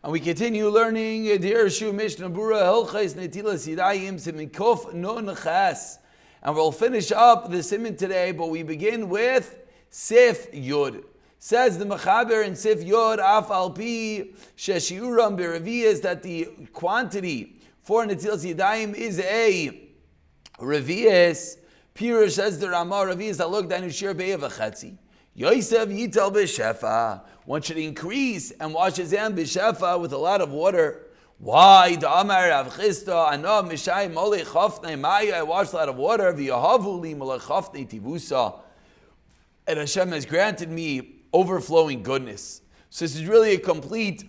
And we continue learning Dirshu Mishnah Berurah Hilchos Netilas Yadaim Simin Kuf Nun Ches. And we'll finish up the siman today, but we begin with Sif Yud. Says the Mechaber in Sif Yud, Af Al Pi Sheshiuram B'Reviyas, that the quantity for Netilas Yadaim is a Reviyas. Pirush says the Ramah Reviyas Aluk Danu Shir Be'ev Achetzi. Yosef Yitel B'Shefa. One should increase and wash his hand B'Shefa with a lot of water. Why? Da'amar Rav Chisda Ana Mishai Molei Chafnei Maya. I washed a lot of water. V'Yahavu Li Molei Chafnei Tivusa. And Hashem has granted me overflowing goodness. So this is really a complete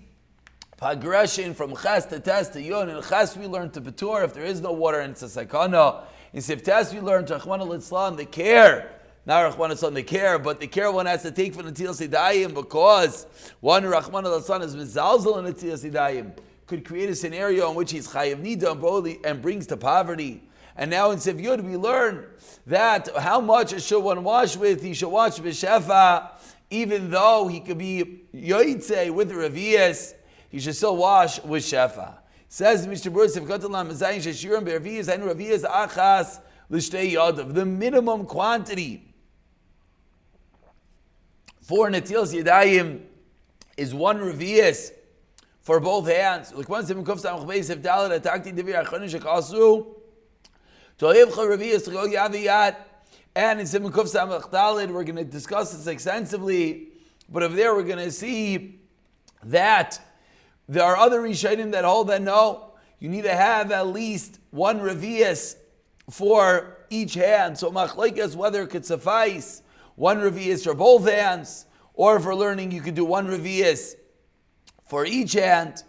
progression from Ches to Tes to Yod. In Ches we learn to Betur if there is no water and it's a sakana. In Sif Tes we learn to Rachmana Litzlan the care. Not Rachmana Litzlan the care, but the care one has to take from Netilas Yadayim, because one Rachmana Litzlan is mizalzel in Netilas Yadayim, could create a scenario in which he's chayav nida and brings to poverty. And now in Sif Yud we learn that how much should one wash with? He should wash b'shefa, even though he could be yoytze with reviyas, he should still wash with shefa. Says Mr. Bruce, if Katalam Zayin Sheshiram Berviyas and Reviyas Achas L'Shtei Yadav, the minimum quantity for Netilas Yadayim is one Reviyas for both hands. And in Simon Kuf Samach Daled, we're going to discuss this extensively, but over there we're going to see that there are other Rishonim that hold that no, you need to have at least one Reviyas for each hand. So Machlekes whether it could suffice one Reviyas for both hands, or for learning you could do one Reviyas for each hand.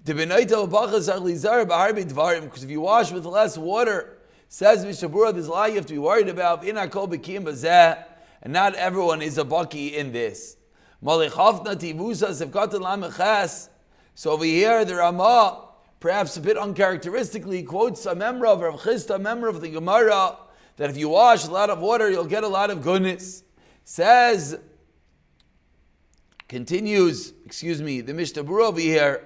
Because if you wash with less water, says Mishnah Berurah, there's a lot you have to be worried about. And not everyone is a baki in this. So over here, the Ramah, perhaps a bit uncharacteristically, quotes a member of Rav Chisda, a member of the Gemara, that if you wash a lot of water, you'll get a lot of goodness. Continues, the Mishnah Berurah over here,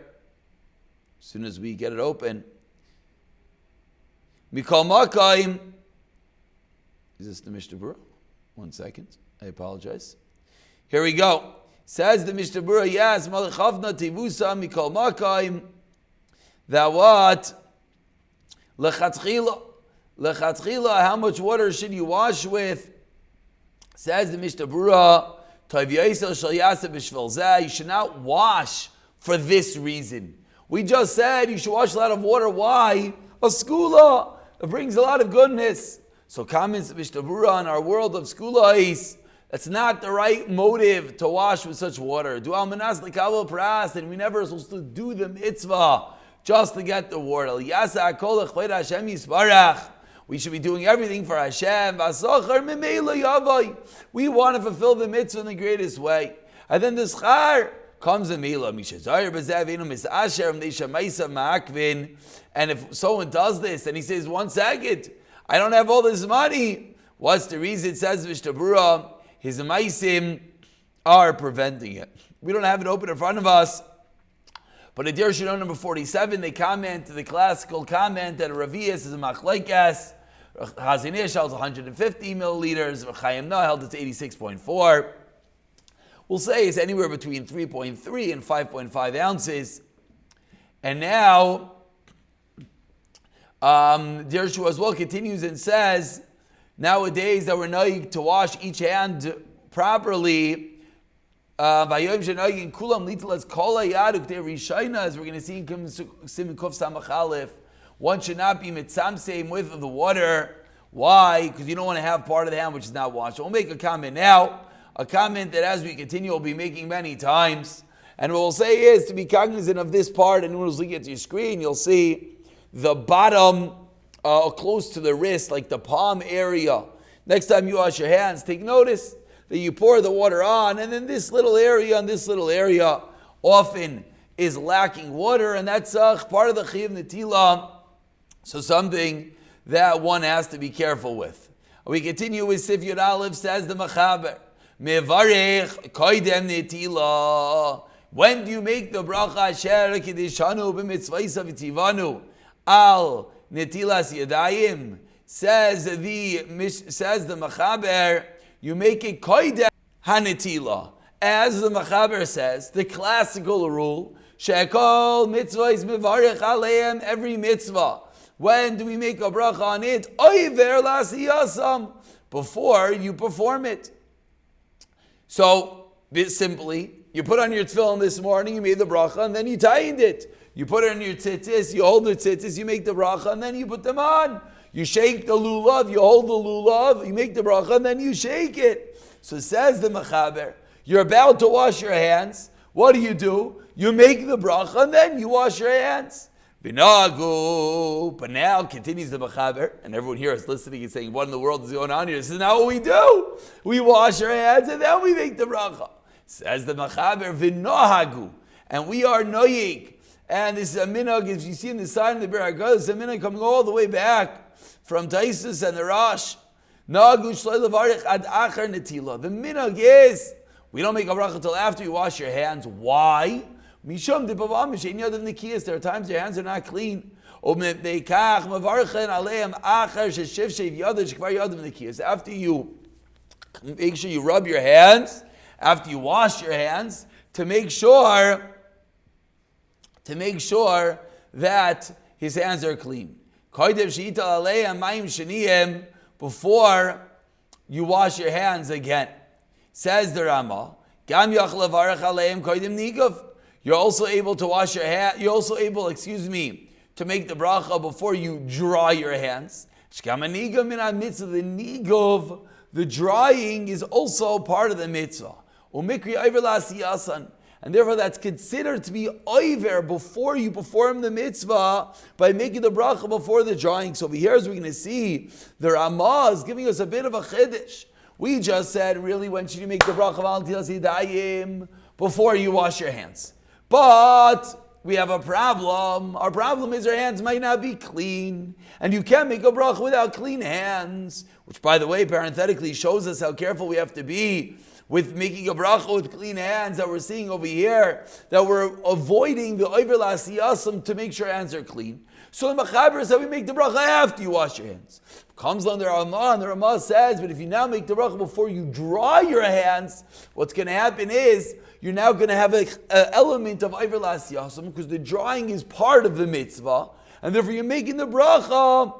as soon as we get it open. Mikol Makayim. Is this the Mishnah Berurah? 1 second. I apologize. Here we go. Says the Mishnah Berurah, yes, Malachavna Tivusa Mikol Makayim. That what? Lechatchila, how much water should you wash with? Says the Mishnah Berurah, you should not wash for this reason. We just said you should wash a lot of water. Why? A skula. It brings a lot of goodness. So comments Mishnah Berurah on our world of skula is, that's not the right motive to wash with such water. Do al manas lekabel pras, and we never supposed to do the mitzvah just to get the water. We should be doing everything for Hashem. We want to fulfill the mitzvah in the greatest way. And then the schar comes in Mila. And if someone does this and he says, 1 second, I don't have all this money. What's the reason? It says Mishnah Berurah, his maisim are preventing it. We don't have it open in front of us. But in Dirshu number 47, they comment, the classical comment that a Reviyas is a machlekes. Hazinish held 150 milliliters. Chaim Nah held it to 86.4. We'll say it's anywhere between 3.3 and 5.5 ounces. And now, Dirshu as well continues and says, nowadays that we're naig to wash each hand properly, as we're going to see in Siman Kuf Samach Aleph, one should not be mitzamseim with the water. Why? Because you don't want to have part of the hand which is not washed. We'll make a comment now, a comment that as we continue we'll be making many times. And what we'll say is to be cognizant of this part, and when you look at your screen, you'll see the bottom close to the wrist, like the palm area. Next time you wash your hands, take notice that you pour the water on, and then this little area and this little area often is lacking water, and that's part of the Chiv Netilah. So something that one has to be careful with. We continue with Sif Yud Aleph, says the Mechaber, Mevarech koidem Netilah. When do you make the bracha asher kedishanu b'mitzvaysav v'tivanu al netilas yadayim? Says the Machaber, you make it koidem hanetila. As the Machaber says, the classical rule, shekol mitzvah is mevarech aleim, every mitzvah. When do we make a bracha on it? Oiver lasiyasam, before you perform it. So, simply, you put on your tefillin this morning, you made the bracha, and then you tightened it. You put it on your tzitzis, you hold the tzitzis, you make the bracha, and then you put them on. You shake the lulav, you hold the lulav, you make the bracha, and then you shake it. So says the Mechaber, you're about to wash your hands. What do? You make the bracha, and then you wash your hands. V'nagu. But now, continues the Mechaber, and everyone here is listening and saying, what in the world is going on here? This is not what we do. We wash our hands, and then we make the bracha. Says the Mechaber, v'nahagu. And we are noyig. And this is a minhag, if you see in the sign of the Be'er HaGadah, it's a minhag coming all the way back from Taisus and the Rosh. Nagu shloi levarich ad achar netila. The minhag is, we don't make a bracha until after you wash your hands. Why? Mishum depavam shein yadav nekiyas. There are times your hands are not clean. Umepneikach mavarchen aleim achar sheshiv sheiv yadav shekvar yadav nekiyas. After you make sure you rub your hands, after you wash your hands, to make sure that his hands are clean. Before you wash your hands again. Says the Rama, you're also able to wash your hand, you're also able, to make the bracha before you dry your hands. The nigov, the drying is also part of the mitzvah. And therefore that's considered to be oiver before you perform the mitzvah by making the bracha before the drying. So over here, as we're going to see, the Ramah is giving us a bit of a chiddush. We just said, really, when should you make the bracha of Netilas Yadayim? Before you wash your hands. But we have a problem. Our problem is our hands might not be clean. And you can't make a bracha without clean hands. Which, by the way, parenthetically shows us how careful we have to be with making a bracha with clean hands that we're seeing over here, that we're avoiding the oiver lasiyasam to make sure our hands are clean. So the Mechaber said we make the bracha after you wash your hands. Comes on the Ramah, and the Ramah says, but if you now make the bracha before you dry your hands, what's going to happen is you're now going to have an element of oiver lasiyasam because the drying is part of the mitzvah, and therefore you're making the bracha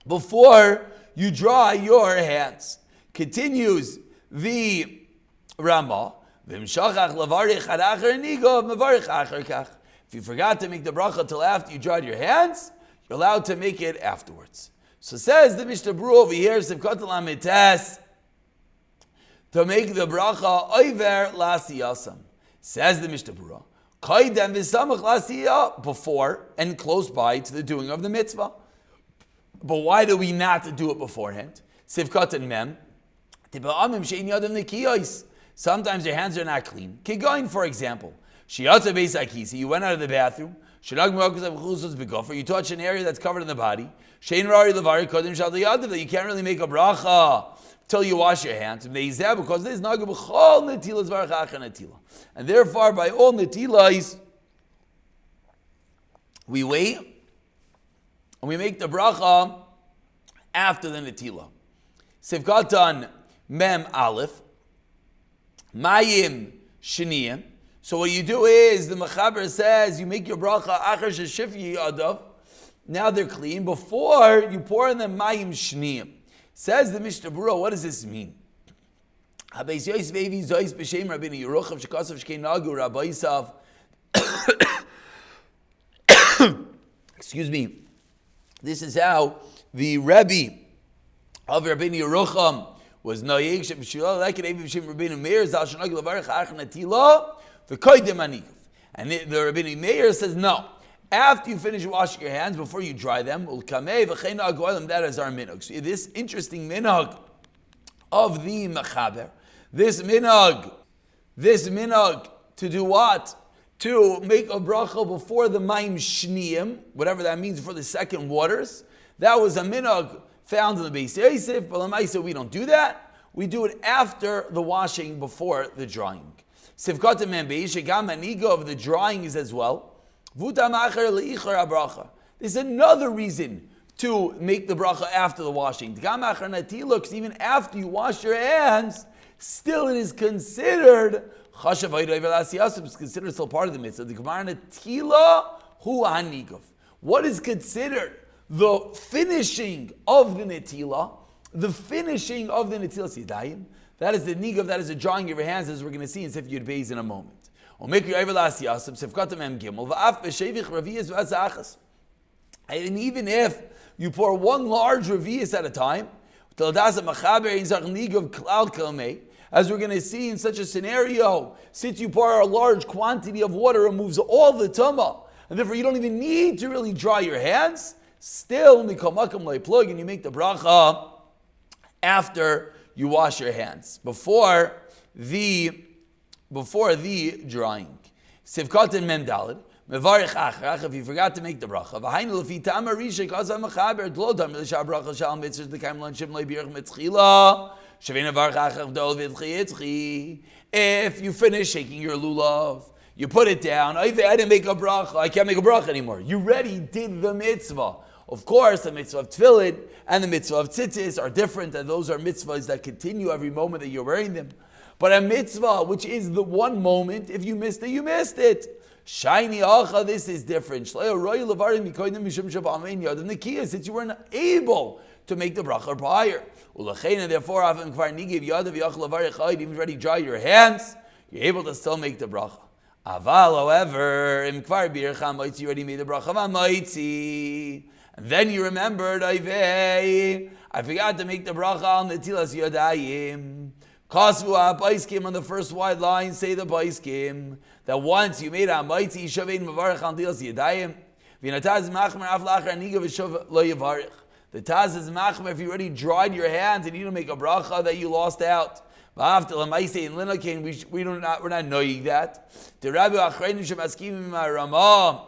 before you dry your hands. Continues the Rama, if you forgot to make the bracha till after you dried your hands, you're allowed to make it afterwards. So says the Mishnah Berurah over here, to make the bracha oiver lasiyasam. Says the Mishnah Berurah, kaidem v'samach lasiyah, before and close by to the doing of the mitzvah. But why do we not do it beforehand? Sivkat and mem. Sometimes your hands are not clean. Kigoin, for example. You went out of the bathroom. You touch an area that's covered in the body. That you can't really make a bracha till you wash your hands. Because this is and therefore, by all netilas, we wait and we make the bracha after the netila. Sivkatan mem aleph. Mayim sheniyim. So what you do is, the Mechaber says, you make your bracha achar sheshifyi adav. Now they're clean. Before you pour in them mayim sheniyim. Says the Mishnah Berurah, what does this mean? Excuse me. This is how the Rebbe of Rabbeinu Yerucham was noyeg sheb'shila like it Rebbe Shem Rabbeinu Meir zal shenag levarich ach netila v'koydem anikav. And the Rabbeinu Meir says no. After you finish washing your hands, before you dry them, ulkamei v'chein agoyim. That is our minhag. So this interesting minhag of the Mechaber, this minhag to do what? To make a bracha before the mayim shniyim, whatever that means, for the second waters. That was a minhag found in the Beis Yosef, but Lamaisa we don't do that. We do it after the washing, before the drying. Sivkata membeisha gam haniga of the drying is as well. Vutam acher leichar abracha. There's another reason to make the bracha after the washing. Gam acher natila, because even after you wash your hands, still it is considered chashav haydav elasiyasub. It's considered still part of the mitzvah. The gemara natila hu hanigov. What is considered the finishing of the netila? The finishing of the Netilas Yadaim, that is the nigav, that is the drawing of your hands, as we're going to see in Sif Yud Beis in a moment. And even if you pour one large revius at a time, as we're going to see in such a scenario, since you pour a large quantity of water, it removes all the tumah, and therefore you don't even need to really dry your hands, still, and you make the bracha after you wash your hands, before the drying. Sivkat and Memdalid, Mevarich Achrach, if you forgot to make the bracha. V'hainu lefi tamar risha kazam mechaber dlo dam l'shah bracha shal mitzvah d'kaim lanshim le'birch mitzchila shavena varich achrach dol v'itchi. If you finish shaking your lulav, you put it down. I didn't make a bracha. I can't make a bracha anymore. You already did the mitzvah. Of course, the mitzvah of tefillin and the mitzvah of tzitzis are different, and those are mitzvahs that continue every moment that you're wearing them. But a mitzvah, which is the one moment, if you missed it, you missed it. Shiny acha, this is different. The key is that you weren't able to make the bracha prior. Therefore, even already dry your hands, you're able to still make the bracha. Aval, however, you already made the bracha. And then you remembered, I forgot to make the bracha on Netilas Yadaim. Kasvu Paiskim on the first wide line, say the Paiskim, that once you made a Maitzi, Shavein Mavarach on Netilas Yadaim, Vinataz Machmer Aflachar Niga Vishav Lo Yavarich. The Taz is Machmer if you already dried your hands and you don't make a bracha that you lost out. After Lamaise and Linakin, we're not knowing that. The Rabbi Achreinim Shemaskim in Ramah,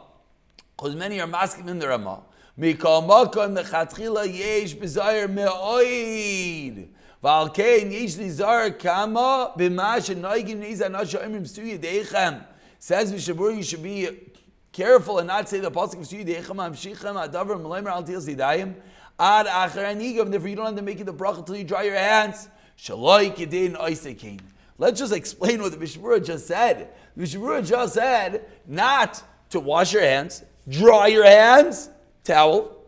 because many are masking in the Ramah. Mikal Makam the Chatchila Yesh Bizayir Me'oid. Valkein Yesh Nizar Kama B'mash and Noigim Niza Nasha Imrim Stu Yedechem. Says Mishabur, you should be careful and not say the pasuk of Stu Yedechem Amshichem Adavar Melamer Al Tilas Yadayim Ad Acher Anigam. Therefore, you don't have to make it the bracha until you dry your hands. Shaloi Kedin Oisekein. Let's just explain what the Mishabura just said. The Mishabura just said not to wash your hands, dry your hands, towel,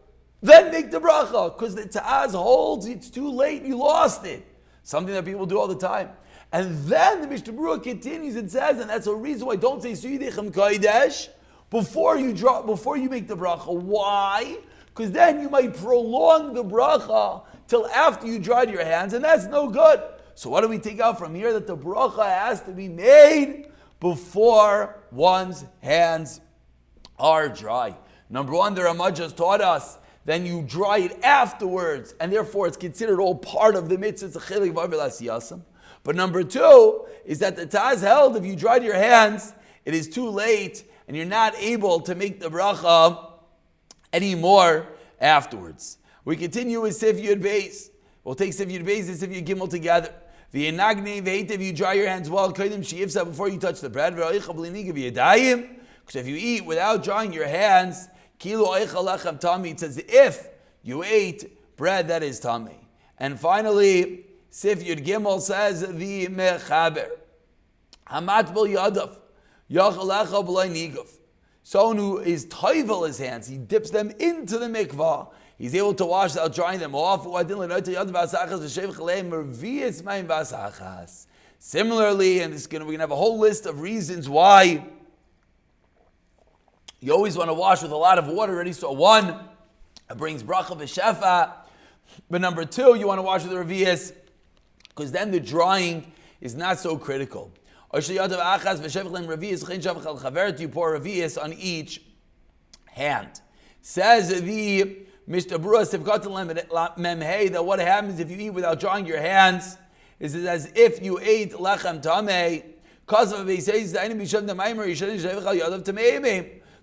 then make the bracha, because the Ta'az holds it's too late, you lost it. Something that people do all the time. And then the Mishnah Berurah continues and says, and that's a reason why don't say Suyidechem Kaidesh before you make the bracha. Why? Because then you might prolong the bracha till after you dried your hands, and that's no good. So what do we take out from here? That the bracha has to be made before one's hands are dry. Number one, the Ramah just taught us, then you dry it afterwards, and therefore it's considered all part of the mitzvah. It's a chelik v'avel asiyasam. But number two is that the Taz held if you dried your hands, it is too late, and you're not able to make the bracha anymore afterwards. We continue with Sif Yud Beis. We'll take Sif Yud Beis and Sif Yud Gimel together. The Enagne v'heit, if you dry your hands well, kodim she'ifsa before you touch the bread. Because if you eat without drying your hands, kilo eichel lechem tami, it says if you ate bread that is tami. And finally, Sif Yud Gimel says the mechaber. Hamat b'l yadav, yachal lecha b'lay nigov. Someone who is toivel his hands, he dips them into the mikvah. He's able to wash without drying them off. Similarly, and we're going to have a whole list of reasons why you always want to wash with a lot of water already. So one, it brings bracha v'shefa. But number two, you want to wash with the revius, because then the drying is not so critical. You pour revius on each hand. Says the Mishnah Berurah Memhei that what happens if you eat without drying your hands is as if you ate lechem tamei.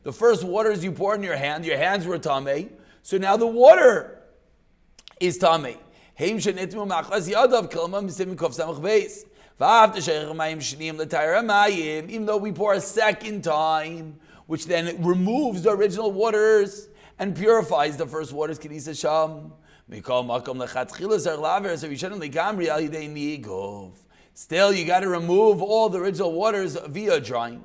The first waters you pour in your hands were tamei, so now the water is tamei. Even though we pour a second time, which then removes the original waters and purifies the first waters, so still you got to remove all the original waters via drying.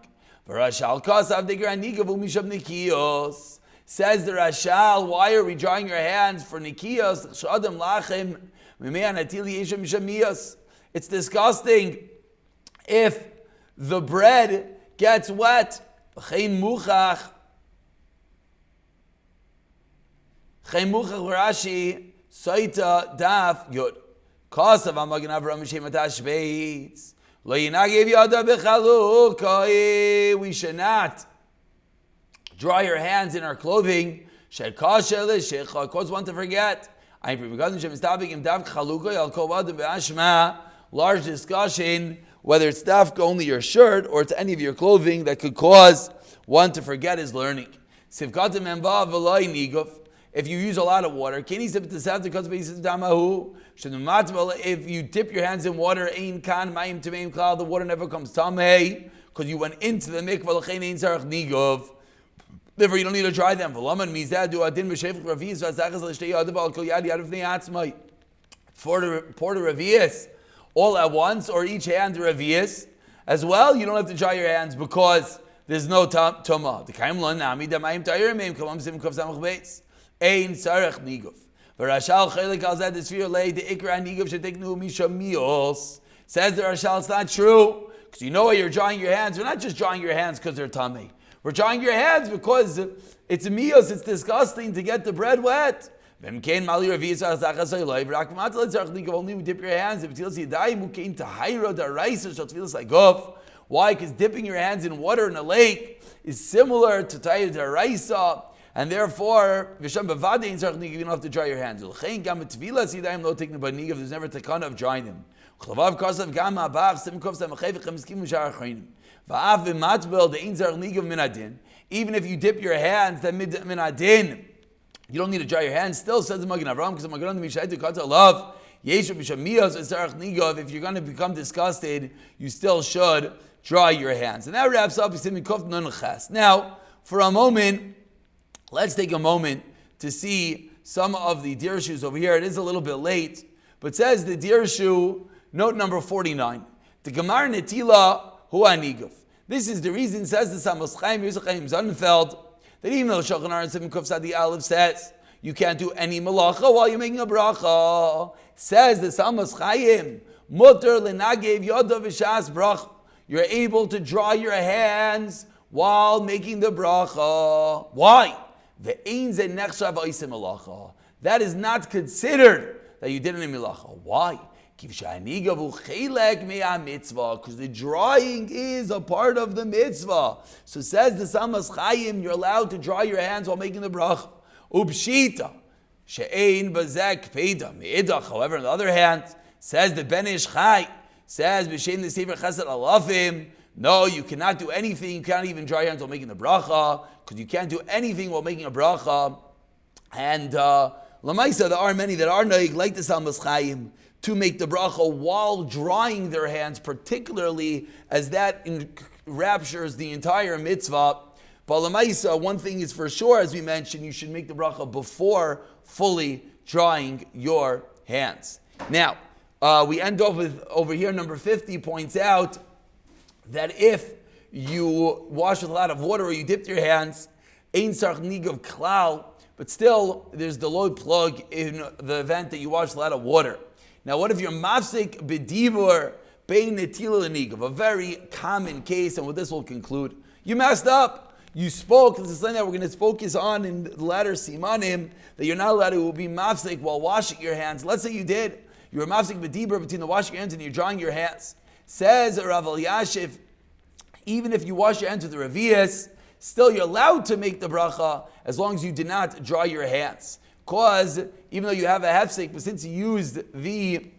Says the Rashal, why are we drying your hands for nikiyos? It's disgusting if the bread gets wet. Rashi Saita Daf Yud. Kasav Amagin Avram Mishem Atashbeitz. Lo yinagev yada b'chalukai. We should not dry your hands in our clothing. Shekasha l'shecha. Cause one to forget. Large discussion whether it's dafka only your shirt or it's any of your clothing that could cause one to forget his learning. If you use a lot of water, if you dip your hands in water, the water never comes tamei because you went into the mikvah. Therefore, you don't need to dry them. For the revius all at once, or each hand revius as well, you don't have to dry your hands because there's no tama. The kaim lo nami damayim tayirim kalam sim kaf samach beis ein sarach nigov. V'rashal chelik al zed esfir lei the ikra nigov shetiknu mishamios. Says the Rashal, it's not true because you know why you're drying your hands. We're not just drying your hands because they're tamei. We're drying your hands because it's a mios. It's disgusting to get the bread wet. Only we dip your hands. Why? Because dipping your hands in water in a lake is similar to Tayyid Daraisa, and therefore you don't have to dry your hands. There's never takana of drying them. Even if you dip your hands, then minadin, you don't need to dry your hands. Still says the Magen Avraham, because the Magen Avraham love if you're going to become disgusted, you still should dry your hands. And that wraps up. Now, for a moment, let's take a moment to see some of the Dirshus over here. It is a little bit late, but says the Dirshu, note number 49. The Gemar Netila Hu Anigov. This is the reason, says the Samos Chaim Yosef Chaim Sonnenfeld, that even though Shulchan Aruch 7 Kuf Sadi Aleph says you can't do any malacha while you're making a bracha, says the Samos Chaim, Mutter Lenagev Yodav V'Shas Bracha. You're able to dry your hands while making the bracha. Why? Ve'ein ze nechshav oisem malacha. That is not considered that you did any malacha. Why? Because the drying is a part of the mitzvah. So says the Samas Chaim, you're allowed to dry your hands while making the bracha. Upshita, she'ein bazek peida meidach. However, on the other hand, says the Ben Ish Chai, says b'shem the Sefer Chesed Alafim. No, you cannot do anything. You can't even dry your hands while making the bracha because you can't do anything while making a bracha. And Lamaisa, there are many that are noig like the Samas Chaim to make the bracha while drying their hands, particularly as that enraptures the entire mitzvah. But Lamaisa, one thing is for sure, as we mentioned, you should make the bracha before fully drying your hands. Now, we end off with, over here, number 50 points out that if you wash with a lot of water or you dipped your hands, ein sarch nigav klal, but still there's the load plug in the event that you wash with a lot of water. Now, what if you're mafsik b'dibur bein netila nigav? A very common case, and with this we'll conclude. You messed up. You spoke. This is something that we're going to focus on in the latter simanim, that you're not allowed to be mafsik while washing your hands. Let's say you did. You were mafsik b'dibur between the washing your hands and you're drying your hands. Says Rav Elyashiv, even if you wash your hands with the revius, still you're allowed to make the bracha as long as you did not dry your hands. Because even though you have a hefsek, but since you used the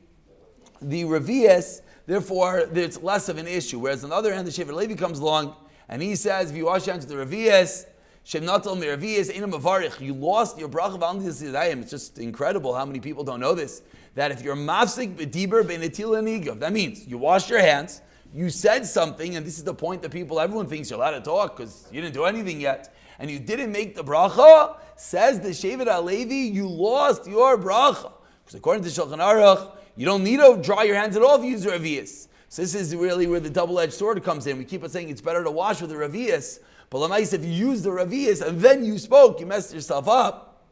revius, therefore it's less of an issue. Whereas on the other hand, the Shevet Levi comes along and he says, if you wash your hands with the revius, Shem natal miravias einam mavarich. You lost your bracha v'al netilas yadayim. It's just incredible how many people don't know this. That if you're mafsik b'diber b'netila nigav, that means you washed your hands, you said something, and this is the point that everyone thinks you're allowed to talk because you didn't do anything yet, and you didn't make the bracha, says the Shevet HaLevi, you lost your bracha. Because according to Shulchan Aruch, you don't need to dry your hands at all if you use the Revius. So this is really where the double-edged sword comes in. We keep on saying it's better to wash with the Revius, but Lamais, if you use the Revius and then you spoke, you messed yourself up,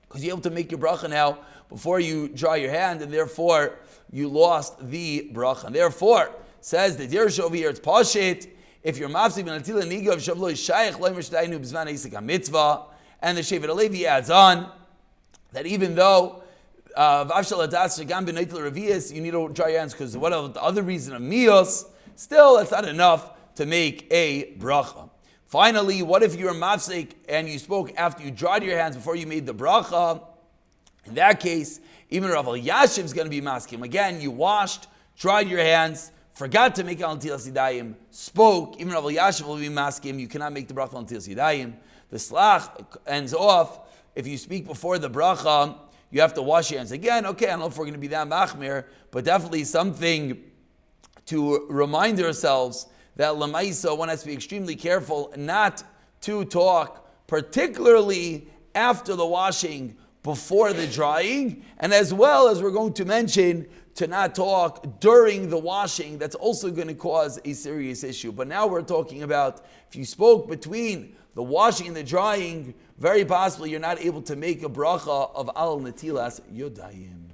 because you're able to make your bracha now before you dry your hand, and therefore you lost the bracha. And therefore, says the Dirshu over here, it's Pashit, if you're mafsik b'netila nigav shavlo shayich loy mishtaynu b'zman ha'isik mitzvah, and the Shevet HaLevi adds on that even though v'avshal adas shagam b'netila revius, you need to dry your hands because what the other reason of mios, still that's not enough to make a bracha. Finally, what if you're mafsik and you spoke after you dried your hands before you made the bracha? In that case, even Rav Elyashiv is going to be maskim. Again, you washed, dried your hands, forgot to make al netilas yadayim, spoke, even Rav Elyashiv will be maskim, you cannot make the bracha al netilas yadayim. The slach ends off, if you speak before the bracha, you have to wash your hands. Again, okay, I don't know if we're going to be that machmir, but definitely something to remind ourselves that lamaisa, one has to be extremely careful not to talk, particularly after the washing, before the drying, and as well as we're going to mention, to not talk during the washing. That's also going to cause a serious issue. But now we're talking about if you spoke between the washing and the drying, very possibly you're not able to make a bracha of al netilas yadayim.